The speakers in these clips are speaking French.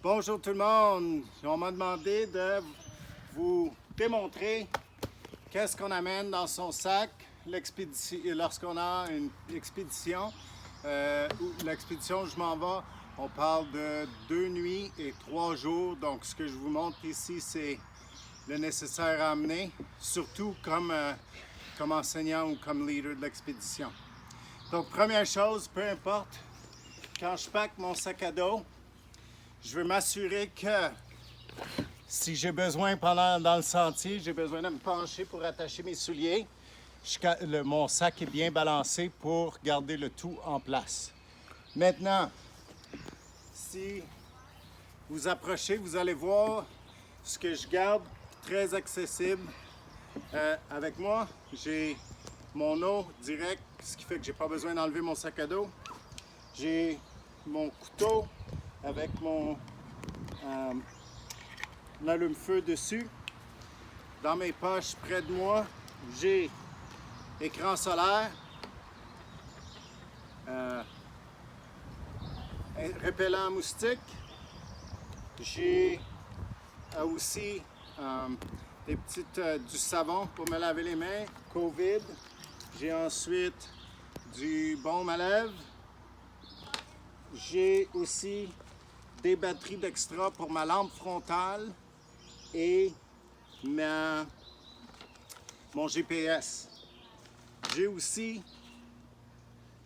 Bonjour tout le monde. On m'a demandé de vous démontrer qu'est-ce qu'on amène dans son sac lorsqu'on a une expédition. L'expédition où je m'en vais, on parle de 2 nuits et 3 jours. Donc ce que je vous montre ici, c'est le nécessaire à amener, surtout comme enseignant ou comme leader de l'expédition. Donc première chose, peu importe, quand je pack mon sac à dos, je veux m'assurer que si j'ai besoin dans le sentier, j'ai besoin de me pencher pour attacher mes souliers, mon sac est bien balancé pour garder le tout en place. Maintenant, si vous approchez, vous allez voir ce que je garde très accessible. Avec moi, j'ai mon eau direct, ce qui fait que j'ai pas besoin d'enlever mon sac à dos. J'ai mon couteau avec mon allume-feu dessus. Dans mes poches près de moi, j'ai écran solaire, répellent moustique. J'ai aussi du savon pour me laver les mains, COVID. J'ai ensuite du baume à lèvres. J'ai aussi des batteries d'extra pour ma lampe frontale et mon GPS. J'ai aussi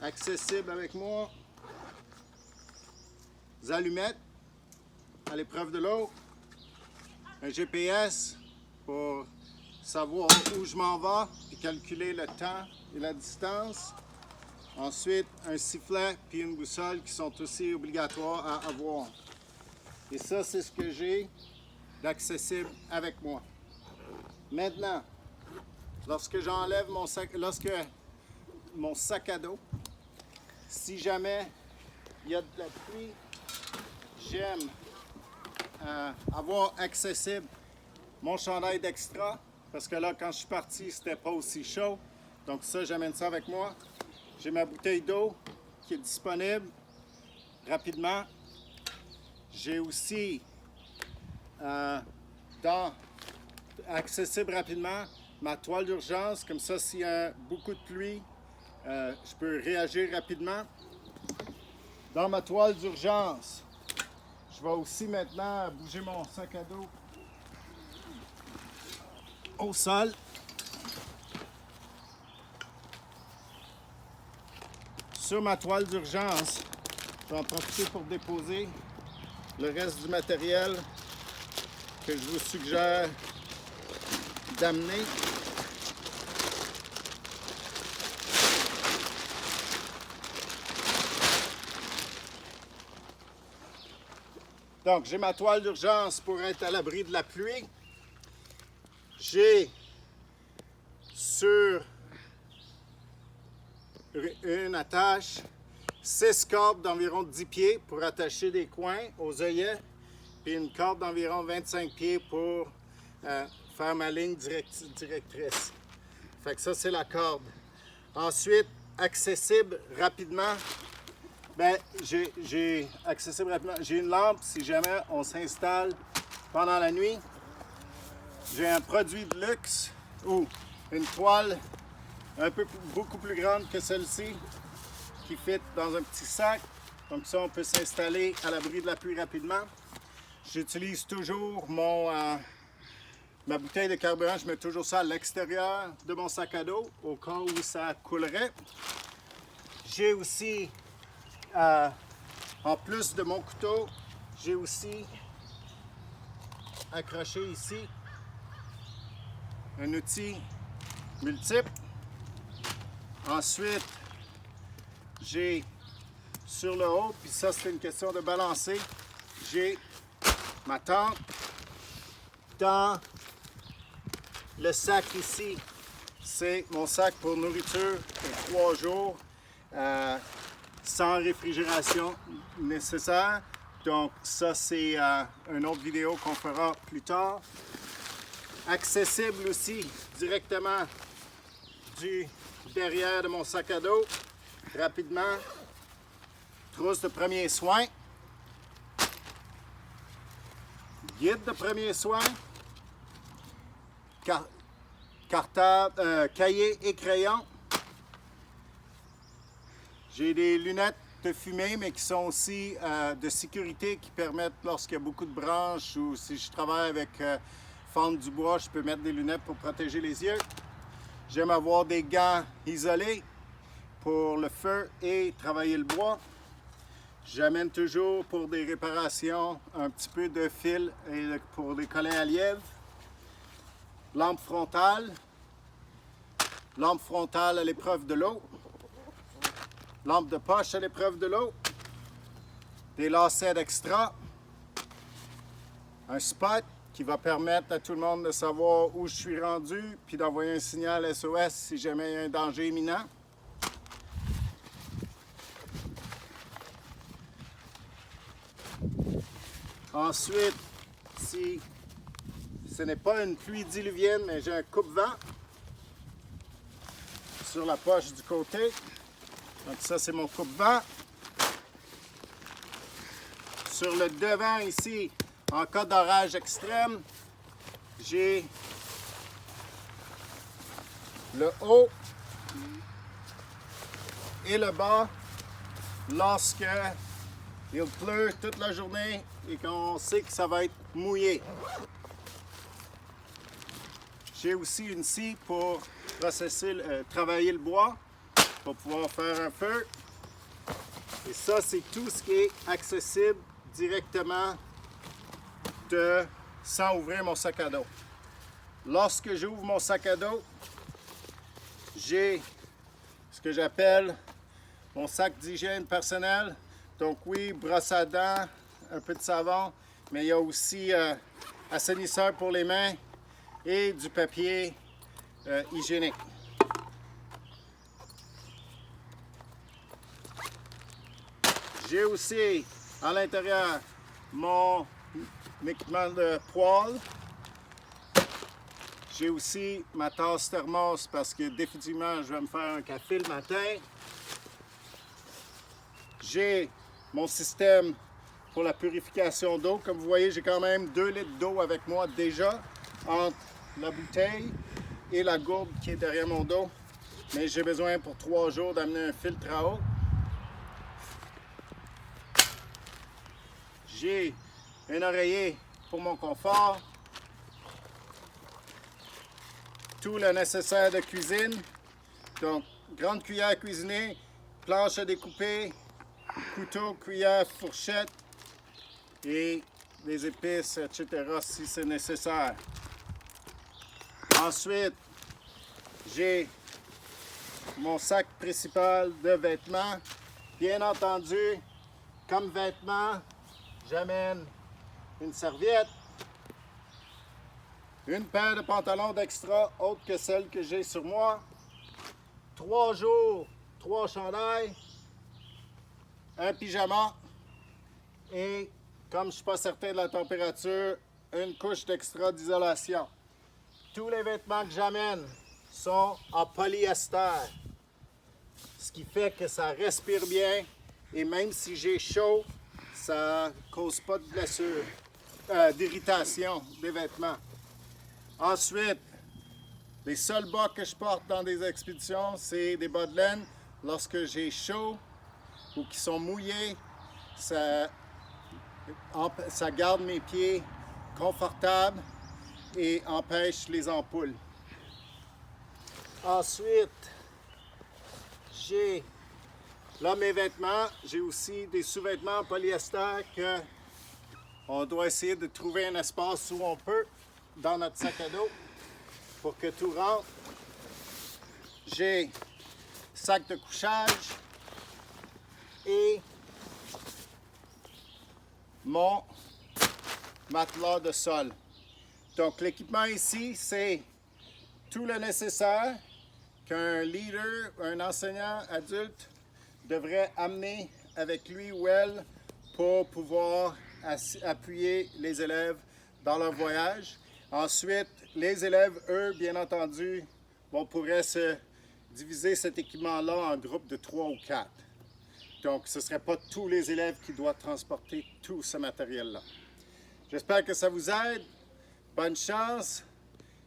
accessible avec moi des allumettes à l'épreuve de l'eau, un GPS pour savoir où je m'en vais et calculer le temps et la distance. Ensuite, un sifflet puis une boussole qui sont aussi obligatoires à avoir. Et ça, c'est ce que j'ai d'accessible avec moi. Maintenant, lorsque j'enlève mon sac à dos, si jamais il y a de la pluie, j'aime avoir accessible mon chandail d'extra, parce que là, quand je suis parti, c'était pas aussi chaud. Donc ça, j'amène ça avec moi. J'ai ma bouteille d'eau qui est disponible rapidement. J'ai aussi accessible rapidement ma toile d'urgence. Comme ça, s'il y a beaucoup de pluie, je peux réagir rapidement. Dans ma toile d'urgence, je vais aussi maintenant bouger mon sac à dos au sol. Sur ma toile d'urgence, je vais en profiter pour déposer le reste du matériel que je vous suggère d'amener. Donc, j'ai ma toile d'urgence pour être à l'abri de la pluie. J'ai sur une attache 6 cordes d'environ 10 pieds pour attacher des coins aux œillets, puis une corde d'environ 25 pieds pour faire ma ligne directrice. Fait que ça, c'est la corde. Ensuite, accessible rapidement, j'ai une lampe si jamais on s'installe pendant la nuit. J'ai un produit de luxe ou une toile beaucoup plus grande que celle-ci qui fit dans un petit sac. Donc ça, on peut s'installer à l'abri de la pluie rapidement. J'utilise toujours ma bouteille de carburant. Je mets toujours ça à l'extérieur de mon sac à dos au cas où ça coulerait. J'ai aussi, en plus de mon couteau, j'ai aussi accroché ici un outil multiple. Ensuite, j'ai sur le haut, puis ça c'est une question de balancer, j'ai ma tente. Dans le sac ici, c'est mon sac pour nourriture pour 3 jours, sans réfrigération nécessaire. Donc ça c'est une autre vidéo qu'on fera plus tard. Accessible aussi directement du derrière de mon sac à dos, rapidement, trousse de premiers soins, guide de premiers soins, cahier et crayon. J'ai des lunettes de fumée, mais qui sont aussi de sécurité, qui permettent, lorsqu'il y a beaucoup de branches ou si je travaille avec fendre du bois, je peux mettre des lunettes pour protéger les yeux. J'aime avoir des gants isolés pour le feu et travailler le bois. J'amène toujours pour des réparations un petit peu de fil et pour des collins à lièvre. Lampe frontale à l'épreuve de l'eau. Lampe de poche à l'épreuve de l'eau. Des lacets d'extra. Un spot qui va permettre à tout le monde de savoir où je suis rendu puis d'envoyer un signal SOS si jamais il y a un danger imminent. Ensuite, si ce n'est pas une pluie diluvienne, mais j'ai un coupe-vent sur la poche du côté. Donc ça, c'est mon coupe-vent. Sur le devant ici, en cas d'orage extrême, j'ai le haut et le bas lorsque il pleut toute la journée et qu'on sait que ça va être mouillé. J'ai aussi une scie pour travailler le bois, pour pouvoir faire un feu. Et ça, c'est tout ce qui est accessible directement sans ouvrir mon sac à dos. Lorsque j'ouvre mon sac à dos, j'ai ce que j'appelle mon sac d'hygiène personnelle. Donc oui, brosse à dents, un peu de savon, mais il y a aussi assainisseur pour les mains et du papier hygiénique. J'ai aussi à l'intérieur mon équipement de poêle. J'ai aussi ma tasse thermos parce que définitivement je vais me faire un café le matin. J'ai mon système pour la purification d'eau. Comme vous voyez, j'ai quand même 2 litres d'eau avec moi déjà entre la bouteille et la gourde qui est derrière mon dos. Mais j'ai besoin pour 3 jours d'amener un filtre à eau. J'ai un oreiller pour mon confort. Tout le nécessaire de cuisine. Donc, grande cuillère à cuisiner, planche à découper, couteau, cuillère, fourchette et des épices, etc. si c'est nécessaire. Ensuite, j'ai mon sac principal de vêtements. Bien entendu, comme vêtements, j'amène une serviette, une paire de pantalons d'extra autre que celle que j'ai sur moi, 3 jours, 3 chandails, un pyjama et, comme je ne suis pas certain de la température, une couche d'extra d'isolation. Tous les vêtements que j'amène sont en polyester, ce qui fait que ça respire bien et même si j'ai chaud, ça ne cause pas de blessure, d'irritation des vêtements. Ensuite, les seuls bas que je porte dans des expéditions, c'est des bas de laine. Lorsque j'ai chaud ou qui sont mouillés, ça garde mes pieds confortables et empêche les ampoules. Ensuite, j'ai là mes vêtements. J'ai aussi des sous-vêtements en polyester que on doit essayer de trouver un espace où on peut dans notre sac à dos pour que tout rentre. J'ai sac de couchage et mon matelas de sol. Donc l'équipement ici, c'est tout le nécessaire qu'un leader, un enseignant adulte devrait amener avec lui ou elle pour pouvoir appuyer les élèves dans leur voyage. Ensuite, les élèves, eux, bien entendu, pourraient se diviser cet équipement-là en groupes de 3 ou 4. Donc, ce ne serait pas tous les élèves qui doivent transporter tout ce matériel-là. J'espère que ça vous aide. Bonne chance.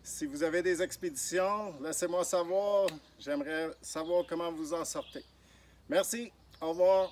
Si vous avez des expéditions, laissez-moi savoir. J'aimerais savoir comment vous en sortez. Merci. Au revoir.